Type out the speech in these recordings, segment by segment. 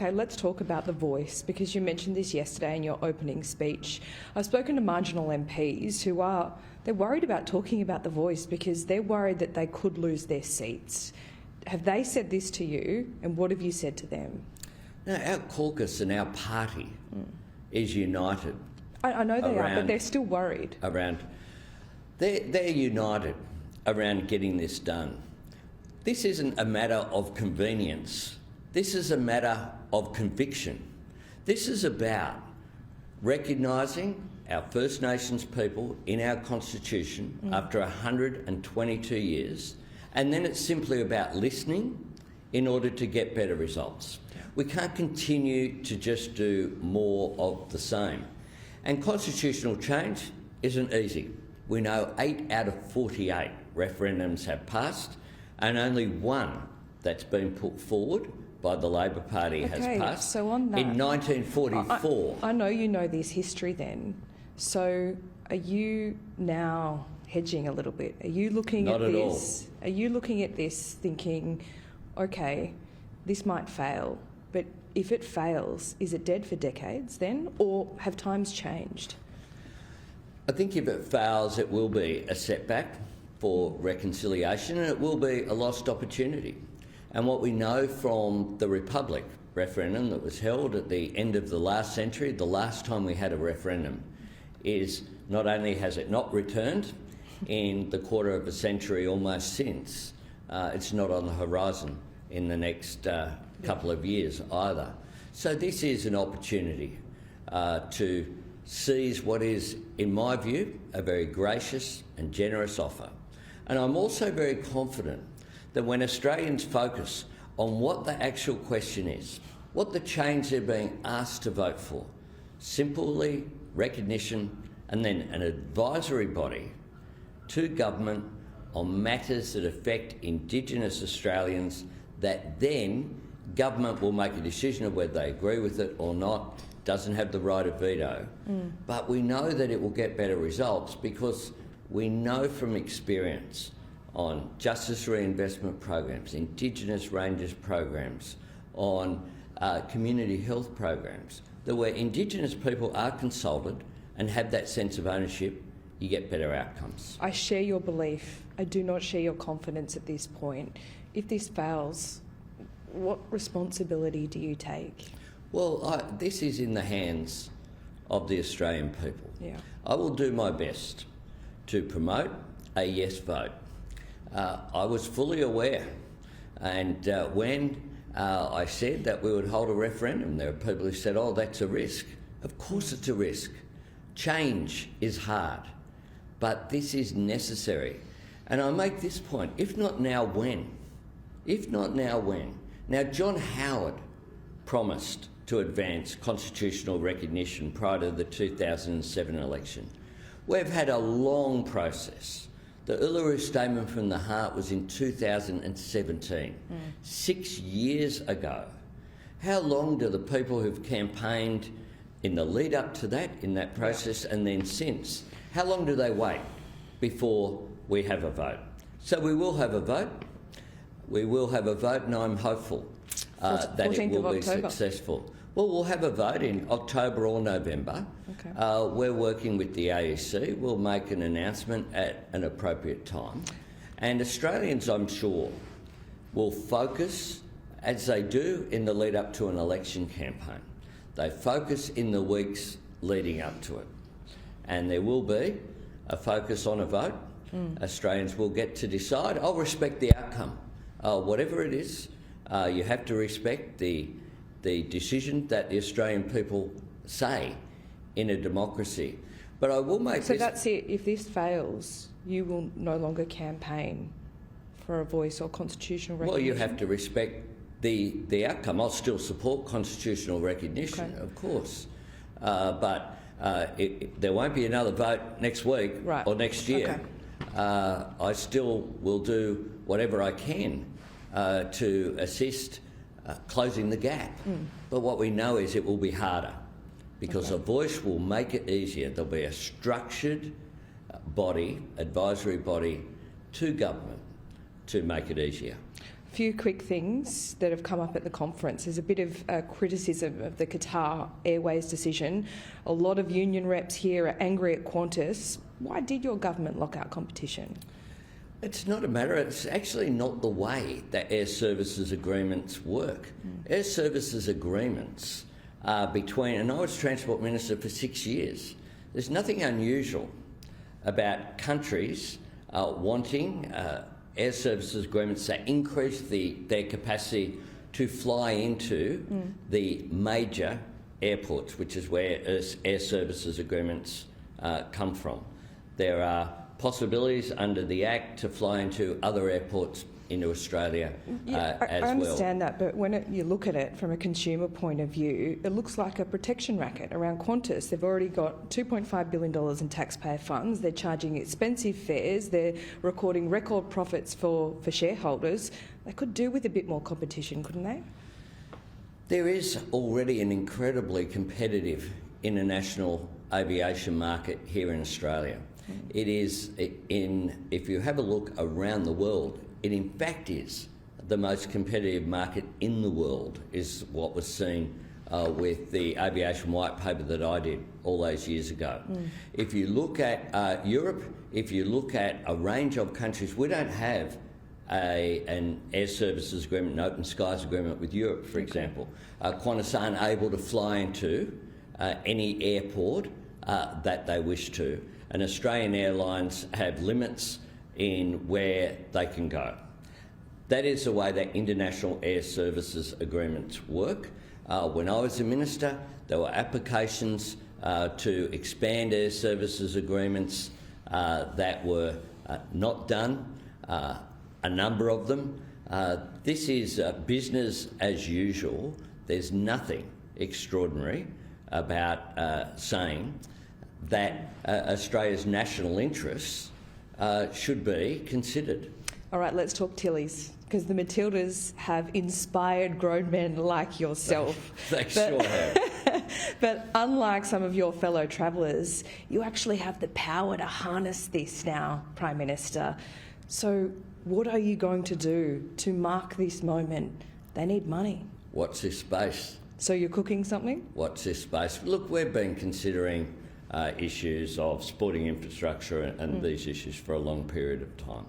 Okay, let's talk about the voice, because you mentioned this yesterday in your opening speech. I've spoken to marginal MPs they're worried about talking about the voice because they're worried that they could lose their seats. Have they said this to you, and what have you said to them? No, our caucus and our party is united. I know they are, but they're still worried. They're united around getting this done. This isn't a matter of convenience. This is a matter of conviction. This is about recognising our First Nations people in our Constitution after 122 years, and then it's simply about listening in order to get better results. We can't continue to just do more of the same. And constitutional change isn't easy. We know 8 out of 48 referendums have passed, and only one that's been put forward by the Labor Party has passed. So on that, in 1944. I know you know this history then. So are you now hedging a little bit? Are you looking Not at at this? All. Are you looking at this thinking, okay, this might fail, but if it fails, is it dead for decades then, or have times changed? I think if it fails, it will be a setback for reconciliation, and it will be a lost opportunity. And what we know from the Republic referendum that was held at the end of the last century, the last time we had a referendum, is not only has it not returned in the quarter of a century almost since, it's not on the horizon in the next couple of years either. So this is an opportunity to seize what is, in my view, a very gracious and generous offer. And I'm also very confident that when Australians focus on what the actual question is, what the change they're being asked to vote for, simply recognition and then an advisory body to government on matters that affect Indigenous Australians, that then government will make a decision of whether they agree with it or not, doesn't have the right of veto. But we know that it will get better results because we know from experience on justice reinvestment programs, Indigenous Rangers programs, on community health programs, that where Indigenous people are consulted and have that sense of ownership, you get better outcomes. I share your belief. I do not share your confidence at this point. If this fails, what responsibility do you take? Well, this is in the hands of the Australian people. Yeah. I will do my best to promote a yes vote. I was fully aware, and when I said that we would hold a referendum, there are people who said, oh, that's a risk. Of course it's a risk. Change is hard, but this is necessary. And I make this point, if not now, when? If not now, when? Now, John Howard promised to advance constitutional recognition prior to the 2007 election. We've had a long process. The Uluru Statement from the Heart was in 2017, 6 years ago. How long do the people who've campaigned in the lead up to that, in that process, and then since, how long do they wait before we have a vote? So we will have a vote. We will have a vote, and I'm hopeful that it will be successful. Well, we'll have a vote in October or November. Okay. We're working with the AEC. We'll make an announcement at an appropriate time. And Australians, I'm sure, will focus, as they do in the lead up to an election campaign. They focus in the weeks leading up to it. And there will be a focus on a vote. Australians will get to decide. I'll respect the outcome. Whatever it is, you have to respect the decision that the Australian people say in a democracy. But I will make So that's it. If this fails, you will no longer campaign for a voice or constitutional recognition? Well, you have to respect the outcome. I'll still support constitutional recognition, of course. But there won't be another vote next week or next year. I still will do whatever I can to assist closing the gap. But what we know is it will be harder because a voice will make it easier. There'll be a structured body, advisory body to government to make it easier. Few quick things that have come up at the conference. There's a bit of criticism of the Qatar Airways decision. A lot of union reps here are angry at Qantas. Why did your government lock out competition? It's not a matter, it's actually not the way that air services agreements work. Air services agreements are between, and I was Transport Minister for 6 years, there's nothing unusual about countries wanting air services agreements that increase their capacity to fly into the major airports, which is where air services agreements come from. There are possibilities under the Act to fly into other airports into Australia as well. I understand that, but when you look at it from a consumer point of view, it looks like a protection racket around Qantas. They've already got $2.5 billion in taxpayer funds. They're charging expensive fares. They're recording record profits for shareholders. They could do with a bit more competition, couldn't they? There is already an incredibly competitive international aviation market here in Australia. It is, if you have a look around the world, it in fact is the most competitive market in the world, is what was seen with the aviation white paper that I did all those years ago. If you look at Europe, if you look at a range of countries, we don't have an air services agreement, an open skies agreement with Europe, for example. Qantas aren't able to fly into any airport that they wish to, and Australian Airlines have limits in where they can go. That is the way that international air services agreements work. When I was a minister, there were applications to expand air services agreements that were not done, a number of them. This is business as usual. There's nothing extraordinary about saying that Australia's national interests should be considered. All right, let's talk Tillies, because the Matildas have inspired grown men like yourself. They sure have. But unlike some of your fellow travellers, you actually have the power to harness this now, Prime Minister. So what are you going to do to mark this moment? They need money. Watch this space. So you're cooking something? Watch this space. Look, we've been considering issues of sporting infrastructure and these issues for a long period of time.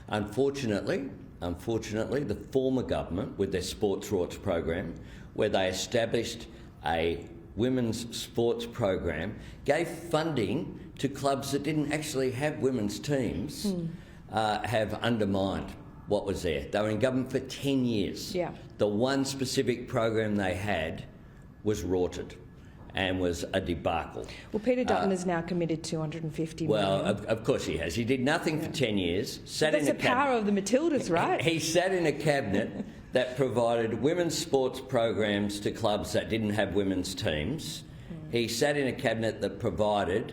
Unfortunately, the former government, with their Sports Rorts program, where they established a women's sports program, gave funding to clubs that didn't actually have women's teams, have undermined what was there. They were in government for 10 years. Yeah. The one specific program they had was rorted and was a debacle. Well, Peter Dutton has now committed $250 million. Well, of course he has. He did nothing for 10 years. That's the power of the Matildas, right? He sat in a cabinet that provided women's sports programs to clubs that didn't have women's teams. He sat in a cabinet that provided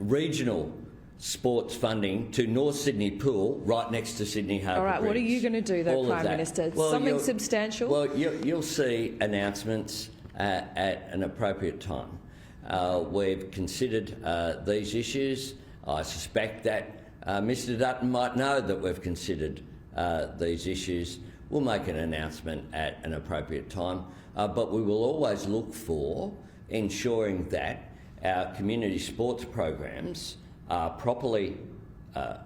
regional sports funding to North Sydney Pool, right next to Sydney Harbour All right, Bridge. what are you going to do, though, Prime Minister? Well, something substantial? Well, you'll see announcements at an appropriate time. We've considered these issues. I suspect that Mr Dutton might know that we've considered these issues. We'll make an announcement at an appropriate time, but we will always look for ensuring that our community sports programs are properly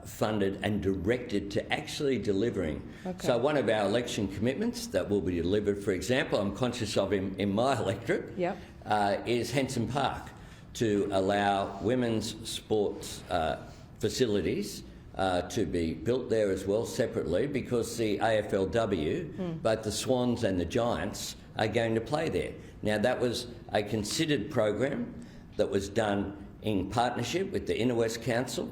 funded and directed to actually delivering. Okay. So one of our election commitments that will be delivered, for example, I'm conscious of in my electorate, Yep. is Henson Park, to allow women's sports facilities to be built there as well separately, because the AFLW, both the Swans and the Giants, are going to play there. Now, that was a considered program that was done in partnership with the Inner West Council,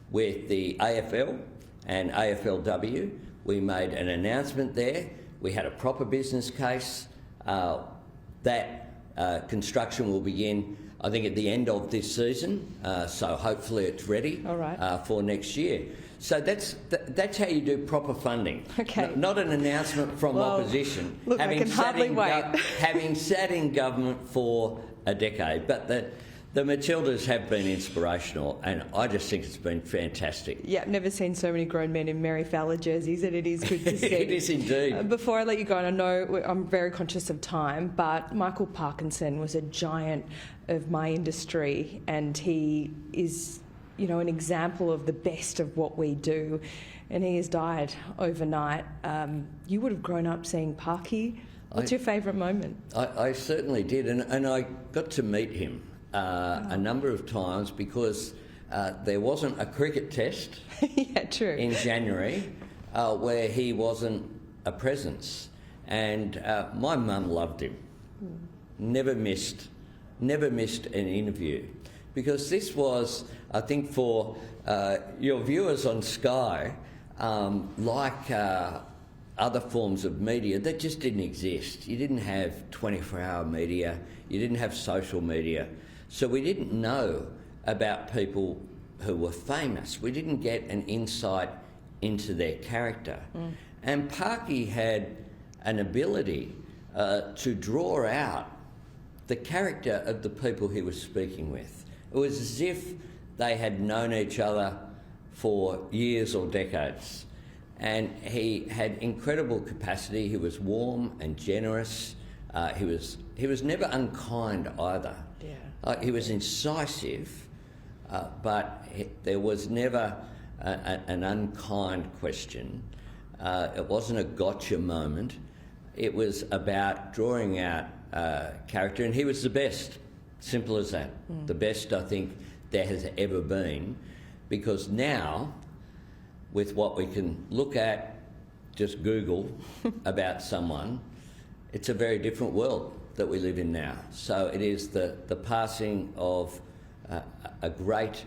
with the AFL and AFLW. We made an announcement there. We had a proper business case. That construction will begin, I think, at the end of this season, so hopefully it's ready All right. for next year. So that's how you do proper funding. Okay. Not an announcement from opposition. Look, I can hardly wait. Having sat in government for a decade. But The Matildas have been inspirational, and I just think it's been fantastic. Yeah, I've never seen so many grown men in Mary Fowler jerseys, and it is good to see. It is indeed. Before I let you go, and I know I'm very conscious of time, but Michael Parkinson was a giant of my industry, and he is, you know, an example of the best of what we do, and he has died overnight. You would have grown up seeing Parky. What's your favourite moment? I certainly did, and I got to meet him a number of times because there wasn't a cricket test Yeah, true. in January where he wasn't a presence. And my mum loved him. Never missed an interview. Because this was, I think, for your viewers on Sky, like other forms of media that just didn't exist. You didn't have 24-hour media, you didn't have social media, so we didn't know about people who were famous. We didn't get an insight into their character. And Parky had an ability to draw out the character of the people he was speaking with. It was as if they had known each other for years or decades. And he had incredible capacity. He was warm and generous. He was never unkind either. Yeah. He was incisive, but there was never an unkind question. It wasn't a gotcha moment. It was about drawing out character, and he was the best. Simple as that. The best I think there has ever been, because now, with what we can look at, just Google about someone, it's a very different world that we live in now. So it is the passing of a great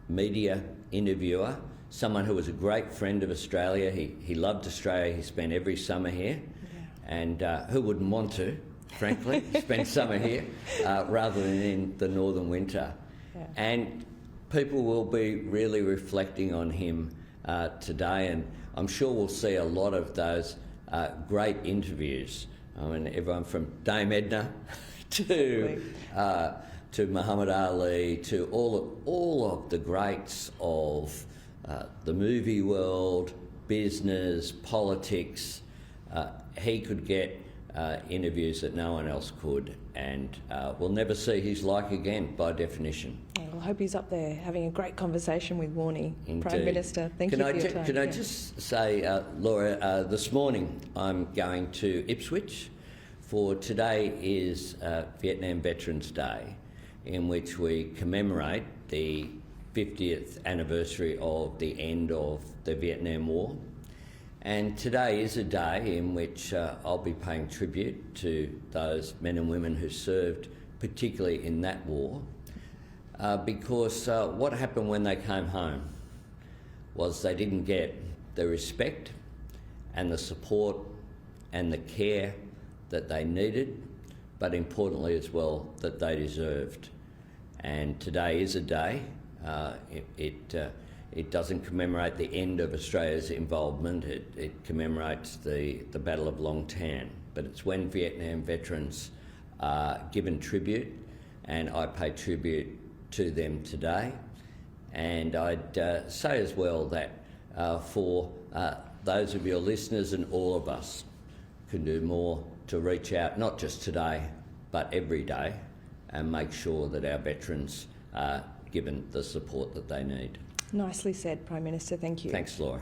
media interviewer, someone who was a great friend of Australia. He loved Australia. He spent every summer here. Yeah. And who wouldn't want to, frankly, spend summer here rather than in the northern winter. Yeah. And people will be really reflecting on him today, and I'm sure we'll see a lot of those great interviews. I mean, everyone from Dame Edna to Muhammad Ali to all of the greats of the movie world, business, politics. He could get interviews that no one else could, and we'll never see his like again, by definition. Well, I hope he's up there having a great conversation with Warnie. Indeed. Prime Minister, thank you for your time. Can I just say, Laura, this morning I'm going to Ipswich, for today is Vietnam Veterans Day, in which we commemorate the 50th anniversary of the end of the Vietnam War. And today is a day in which I'll be paying tribute to those men and women who served, particularly in that war, because what happened when they came home was they didn't get the respect and the support and the care that they needed, but importantly as well, that they deserved. And today is a day. It doesn't commemorate the end of Australia's involvement. It commemorates the Battle of Long Tan. But it's when Vietnam veterans are given tribute, and I pay tribute to them today. And I'd say as well that for those of your listeners and all of us can do more to reach out, not just today, but every day, and make sure that our veterans are given the support that they need. Nicely said, Prime Minister. Thank you. Thanks, Laura.